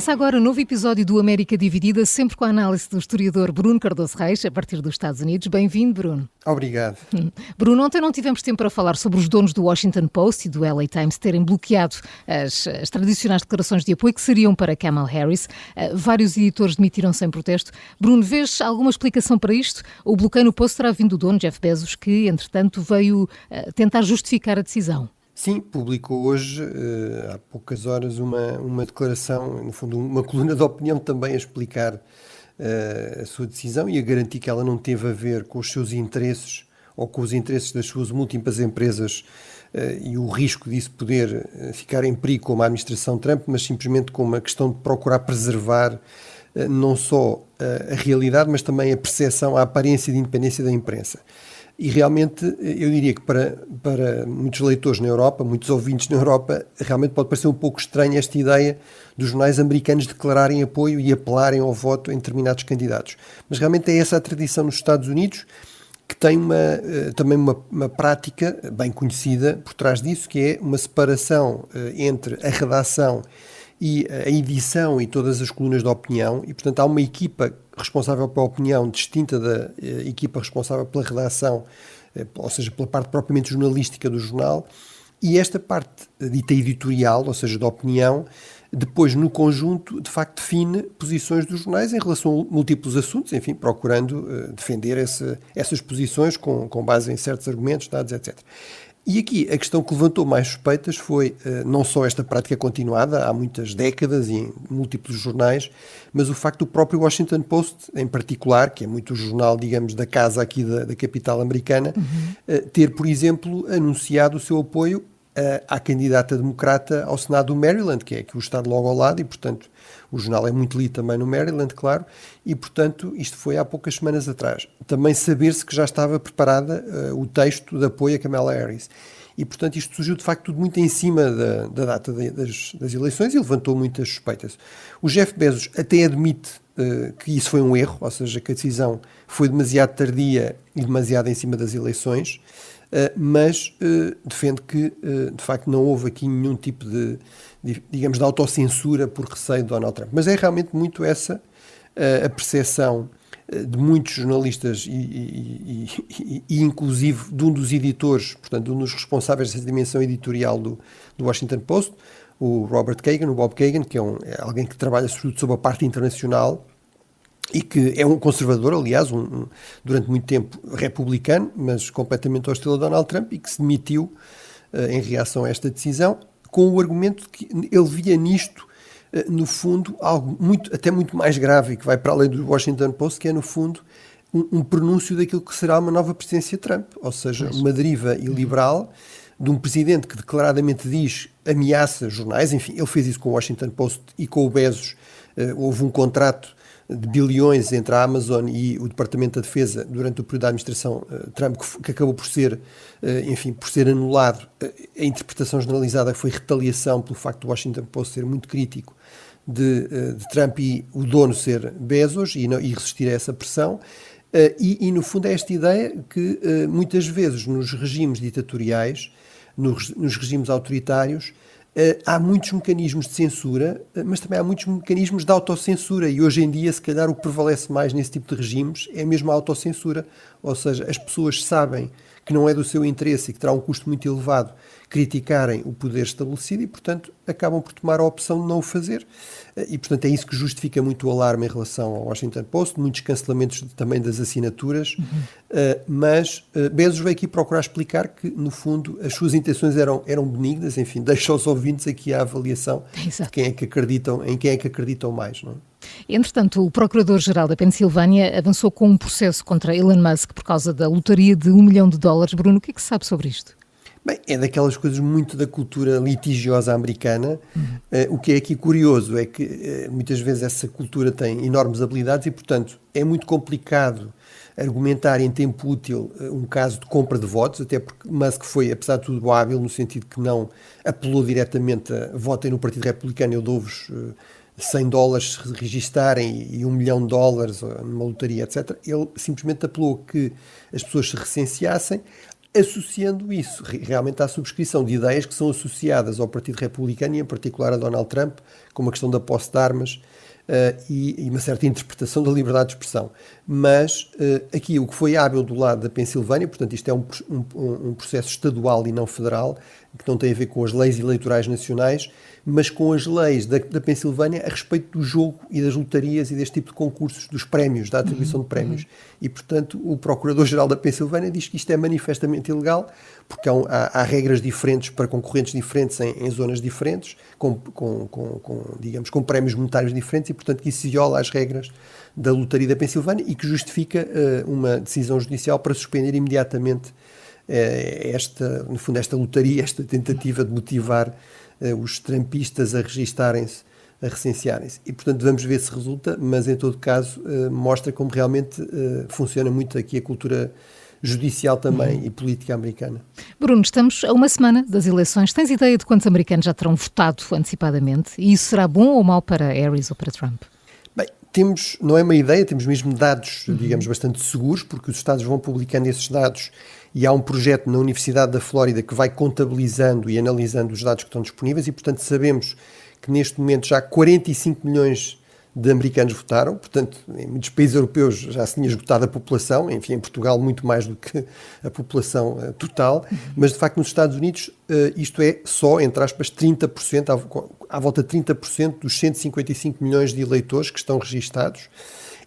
Começa agora um novo episódio do América Dividida, sempre com a análise do historiador Bruno Cardoso Reis, a partir dos Estados Unidos. Bem-vindo, Bruno. Obrigado. Bruno, ontem não tivemos tempo para falar sobre os donos do Washington Post e do LA Times terem bloqueado as tradicionais declarações de apoio que seriam para Kamala Harris. Vários editores demitiram-se em protesto. Bruno, vês alguma explicação para isto? O bloqueio no Post terá vindo do dono, Jeff Bezos, que, entretanto, veio tentar justificar a decisão. Sim, publicou hoje, há poucas horas, uma declaração, no fundo uma coluna de opinião também a explicar a sua decisão e a garantir que ela não teve a ver com os seus interesses ou com os interesses das suas múltiplas empresas e o risco disso poder ficar em perigo com a administração Trump, mas simplesmente com uma questão de procurar preservar não só a realidade, mas também a percepção, a aparência de independência da imprensa. E realmente, eu diria que para muitos leitores na Europa, muitos ouvintes na Europa, realmente pode parecer um pouco estranha esta ideia dos jornais americanos declararem apoio e apelarem ao voto em determinados candidatos. Mas realmente é essa a tradição nos Estados Unidos, que tem também uma prática bem conhecida por trás disso, que é uma separação entre a redação e a edição e todas as colunas de opinião, e portanto há uma equipa responsável pela opinião distinta da equipa responsável pela redação, ou seja, pela parte propriamente jornalística do jornal, e esta parte dita editorial, ou seja, da opinião, depois no conjunto de facto define posições dos jornais em relação a múltiplos assuntos, enfim, procurando defender essas posições com base em certos argumentos, dados, etc. E aqui a questão que levantou mais suspeitas foi não só esta prática continuada há muitas décadas e em múltiplos jornais, mas o facto do próprio Washington Post, em particular, que é muito o jornal, digamos, da casa aqui da capital americana, ter, por exemplo, anunciado o seu apoio à candidata democrata ao Senado do Maryland, que é aqui o estado logo ao lado, e portanto o jornal é muito lido também no Maryland, claro, e portanto isto foi há poucas semanas atrás. Também saber-se que já estava preparada o texto de apoio a Kamala Harris. E portanto isto surgiu de facto tudo muito em cima da data das eleições e levantou muitas suspeitas. O Jeff Bezos até admite que isso foi um erro, ou seja, que a decisão foi demasiado tardia e demasiado em cima das eleições, mas defende que de facto não houve aqui nenhum tipo digamos, de autocensura por receio de Donald Trump. Mas é realmente muito essa a percepção de muitos jornalistas e inclusive de um dos editores, portanto, de um dos responsáveis dessa dimensão editorial do Washington Post, o Bob Kagan, que é alguém que trabalha sobretudo sobre a parte internacional e que é um conservador, aliás, durante muito tempo republicano, mas completamente hostil a Donald Trump, e que se demitiu em reação a esta decisão, com o argumento de que ele via nisto, no fundo, algo até muito mais grave, que vai para além do Washington Post, que é, no fundo, um pronúncio daquilo que será uma nova presidência Trump, ou seja, uma deriva iliberal de um presidente que declaradamente ameaça jornais. Enfim, ele fez isso com o Washington Post e com o Bezos. Houve um contrato de bilhões entre a Amazon e o Departamento da Defesa durante o período da administração Trump, que acabou por ser anulado. A interpretação generalizada foi retaliação pelo facto do Washington Post ser muito crítico de Trump e o dono ser Bezos e resistir a essa pressão. E no fundo é esta ideia que muitas vezes nos regimes ditatoriais, nos regimes autoritários, há muitos mecanismos de censura, mas também há muitos mecanismos de autocensura, e hoje em dia, se calhar, o que prevalece mais nesse tipo de regimes é mesmo a autocensura, ou seja, as pessoas sabem que não é do seu interesse e que terá um custo muito elevado criticarem o poder estabelecido e, portanto, acabam por tomar a opção de não o fazer. E, portanto, é isso que justifica muito o alarme em relação ao Washington Post, muitos cancelamentos também das assinaturas, mas Bezos veio aqui procurar explicar que, no fundo, as suas intenções eram benignas. Enfim, deixa aos ouvintes aqui a avaliação de em quem é que acreditam mais, não é? Entretanto, o Procurador-Geral da Pensilvânia avançou com um processo contra Elon Musk por causa da lotaria de $1 milhão. Bruno, o que é que se sabe sobre isto? Bem, é daquelas coisas muito da cultura litigiosa americana. O que é aqui curioso é que muitas vezes essa cultura tem enormes habilidades e, portanto, é muito complicado argumentar em tempo útil um caso de compra de votos, até porque Musk foi, apesar de tudo, hábil, no sentido que não apelou diretamente a votem no Partido Republicano, eu dou-vos $100 se registarem e $1 milhão numa lotaria, etc. Ele simplesmente apelou que as pessoas se recenseassem. associando isso realmente à subscrição de ideias que são associadas ao Partido Republicano e em particular a Donald Trump, como a questão da posse de armas e uma certa interpretação da liberdade de expressão. Mas aqui o que foi hábil do lado da Pensilvânia, portanto isto é um processo estadual e não federal, que não tem a ver com as leis eleitorais nacionais, mas com as leis da Pensilvânia a respeito do jogo e das lotarias e deste tipo de concursos, dos prémios, da atribuição de prémios. E, portanto, o Procurador-Geral da Pensilvânia diz que isto é manifestamente ilegal, porque há regras diferentes para concorrentes diferentes em zonas diferentes, digamos, com prémios monetários diferentes, e, portanto, que isso viola as regras da lotaria da Pensilvânia e que justifica uma decisão judicial para suspender imediatamente no fundo, esta lotaria, esta tentativa de motivar os trumpistas a registarem-se, a recensearem-se. E, portanto, vamos ver se resulta, mas, em todo caso, mostra como realmente funciona muito aqui a cultura judicial também e política americana. Bruno, estamos a uma semana das eleições. Tens ideia de quantos americanos já terão votado antecipadamente? E isso será bom ou mau para Harris ou para Trump? Bem, não é uma ideia, temos mesmo dados, digamos, bastante seguros, porque os Estados vão publicando esses dados e há um projeto na Universidade da Flórida que vai contabilizando e analisando os dados que estão disponíveis e, portanto, sabemos que neste momento já 45 milhões de americanos votaram, portanto, em muitos países europeus já se tinha esgotado a população, enfim, em Portugal muito mais do que a população total, mas de facto nos Estados Unidos isto é só, entre aspas, 30%, à volta de 30% dos 155 milhões de eleitores que estão registados.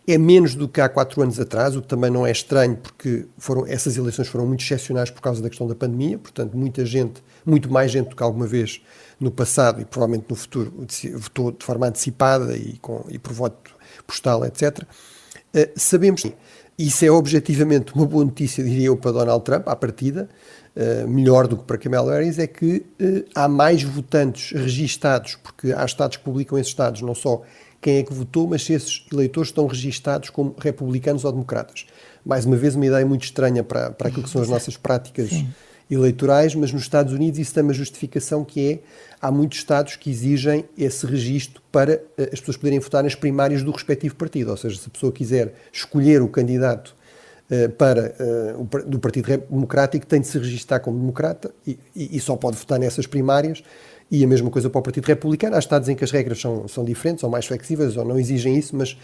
É menos do que há 4 anos atrás, o que também não é estranho, porque essas eleições foram muito excepcionais por causa da questão da pandemia, portanto, muito mais gente do que alguma vez no passado e provavelmente no futuro votou de forma antecipada e por voto postal, etc. Sabemos que isso é objetivamente uma boa notícia, diria eu, para Donald Trump, à partida, melhor do que para Kamala Harris, é que há mais votantes registados, porque há estados que publicam esses dados, não só quem é que votou, mas se esses eleitores estão registados como republicanos ou democratas. Mais uma vez, uma ideia muito estranha para aquilo que são as nossas práticas eleitorais, mas nos Estados Unidos isso tem uma justificação que há muitos estados que exigem esse registro para as pessoas poderem votar nas primárias do respectivo partido, ou seja, se a pessoa quiser escolher o candidato do Partido Democrático, tem de se registrar como democrata e só pode votar nessas primárias. E a mesma coisa para o Partido Republicano. Há estados em que as regras são diferentes, são mais flexíveis ou não exigem isso, mas,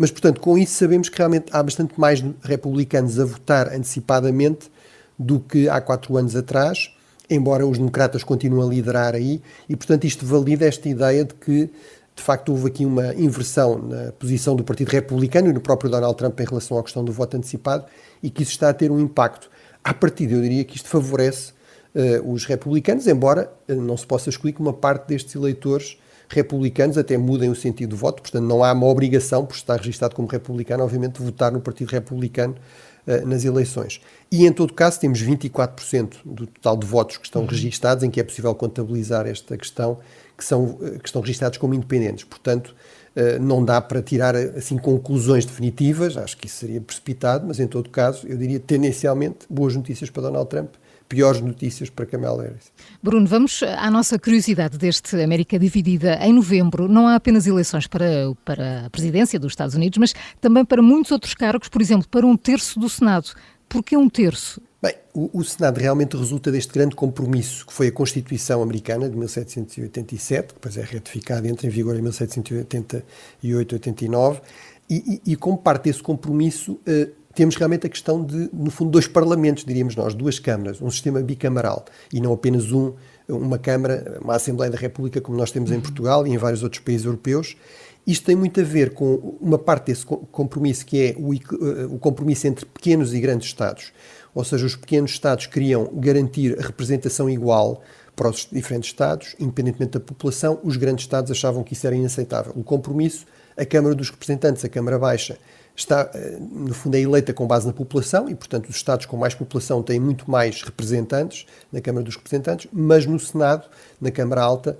portanto, com isso sabemos que realmente há bastante mais republicanos a votar antecipadamente do que há 4 anos atrás, embora os democratas continuem a liderar aí, e, portanto, isto valida esta ideia de que, de facto, houve aqui uma inversão na posição do Partido Republicano e no próprio Donald Trump em relação à questão do voto antecipado e que isso está a ter um impacto. À partida, eu diria que isto favorece os republicanos, embora não se possa excluir que uma parte destes eleitores republicanos até mudem o sentido do voto, portanto não há uma obrigação, por estar registado como republicano, obviamente, de votar no Partido Republicano nas eleições. E em todo caso temos 24% do total de votos que estão registados, em que é possível contabilizar esta questão, que estão registados como independentes. Portanto, não dá para tirar assim conclusões definitivas, acho que isso seria precipitado, mas em todo caso eu diria tendencialmente boas notícias para Donald Trump, piores notícias para Kamala Harris. Bruno, vamos à nossa curiosidade deste América Dividida. Em novembro não há apenas eleições para a presidência dos Estados Unidos, mas também para muitos outros cargos, por exemplo, para 1/3 do Senado. Porquê 1/3? Bem, o Senado realmente resulta deste grande compromisso que foi a Constituição Americana de 1787, que depois é ratificada e entra em vigor em 1788-89, e como parte desse compromisso temos realmente a questão de, no fundo, 2 parlamentos, diríamos nós, 2 câmaras, um sistema bicamaral e não apenas uma Câmara, uma Assembleia da República como nós temos em Portugal e em vários outros países europeus. Isto tem muito a ver com uma parte desse compromisso que é o compromisso entre pequenos e grandes Estados. Ou seja, os pequenos Estados queriam garantir a representação igual para os diferentes Estados, independentemente da população. Os grandes Estados achavam que isso era inaceitável. O compromisso, a Câmara dos Representantes, a Câmara Baixa, está, no fundo, é eleita com base na população e, portanto, os Estados com mais população têm muito mais representantes na Câmara dos Representantes, mas no Senado, na Câmara Alta,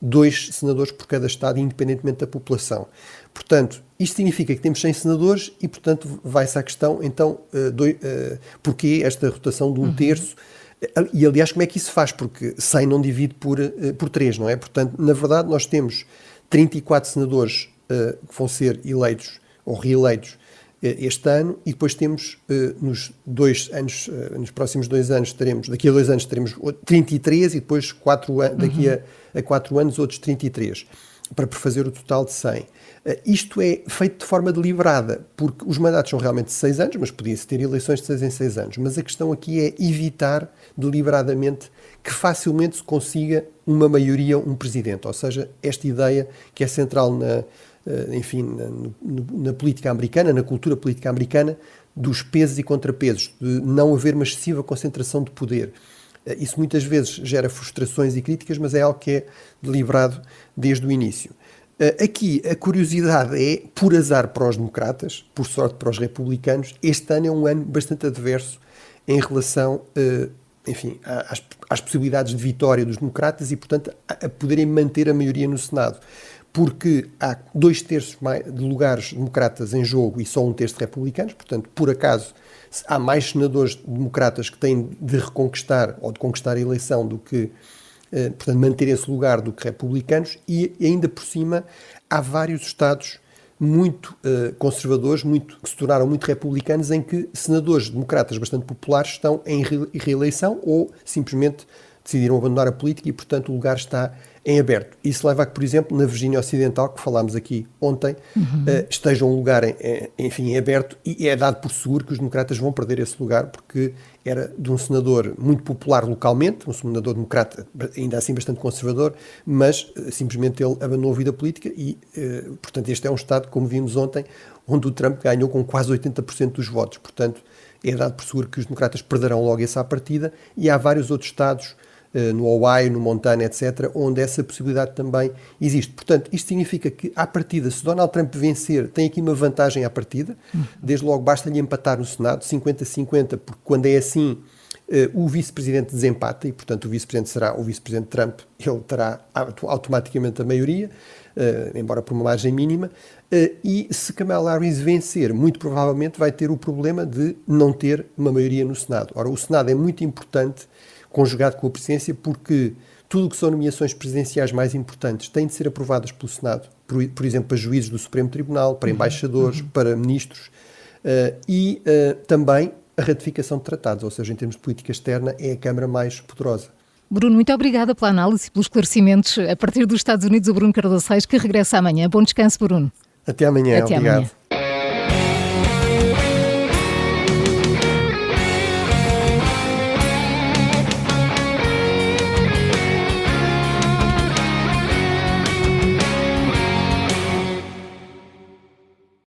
2 senadores por cada Estado, independentemente da população. Portanto, isto significa que temos 100 senadores e, portanto, vai-se à questão, então, porquê esta rotação de 1/3? E, aliás, como é que isso se faz? Porque 100 não divide por 3, não é? Portanto, na verdade, nós temos 34 senadores que vão ser eleitos ou reeleitos este ano, e depois temos nos 2 anos, nos próximos 2 anos daqui a 2 anos teremos 33 e depois daqui a 4 anos outros 33, para fazer o total de 100. Isto é feito de forma deliberada, porque os mandatos são realmente de 6 anos, mas podia-se ter eleições de 6 em 6 anos. Mas a questão aqui é evitar deliberadamente que facilmente se consiga uma maioria, um presidente. Ou seja, esta ideia que é central na política americana, na cultura política americana, dos pesos e contrapesos, de não haver uma excessiva concentração de poder. Isso muitas vezes gera frustrações e críticas, mas é algo que é deliberado desde o início. Aqui a curiosidade é, por azar para os democratas, por sorte para os republicanos, este ano é um ano bastante adverso em relação às possibilidades de vitória dos democratas e, portanto, a poderem manter a maioria no Senado. Porque há 2/3 de lugares democratas em jogo e só 1/3 de republicanos, portanto, por acaso, há mais senadores democratas que têm de reconquistar ou de conquistar a eleição do que, portanto, manter esse lugar do que republicanos, e ainda por cima há vários estados muito conservadores, que se tornaram muito republicanos, em que senadores democratas bastante populares estão em reeleição ou simplesmente decidiram abandonar a política e, portanto, o lugar está em aberto. Isso leva a que, por exemplo, na Virgínia Ocidental, que falámos aqui ontem, esteja um lugar em aberto, e é dado por seguro que os democratas vão perder esse lugar, porque era de um senador muito popular localmente, um senador democrata ainda assim bastante conservador, mas simplesmente ele abandonou a vida política e, portanto, este é um estado, como vimos ontem, onde o Trump ganhou com quase 80% dos votos. Portanto, é dado por seguro que os democratas perderão logo essa partida, e há vários outros estados, no Ohio, no Montana, etc., onde essa possibilidade também existe. Portanto, isto significa que, à partida, se Donald Trump vencer, tem aqui uma vantagem à partida. Desde logo, basta-lhe empatar no Senado, 50-50, porque quando é assim, o vice-presidente desempata e, portanto, o vice-presidente será o vice-presidente Trump, ele terá automaticamente a maioria, embora por uma margem mínima, e se Kamala Harris vencer, muito provavelmente vai ter o problema de não ter uma maioria no Senado. Ora, o Senado é muito importante, conjugado com a presidência, porque tudo o que são nomeações presidenciais mais importantes têm de ser aprovadas pelo Senado, por exemplo, para juízes do Supremo Tribunal, para embaixadores, para ministros, e também a ratificação de tratados, ou seja, em termos de política externa, é a Câmara mais poderosa. Bruno, muito obrigada pela análise e pelos esclarecimentos a partir dos Estados Unidos. O Bruno Cardoso Reis, que regressa amanhã. Bom descanso, Bruno. Até amanhã. Até obrigado. Amanhã.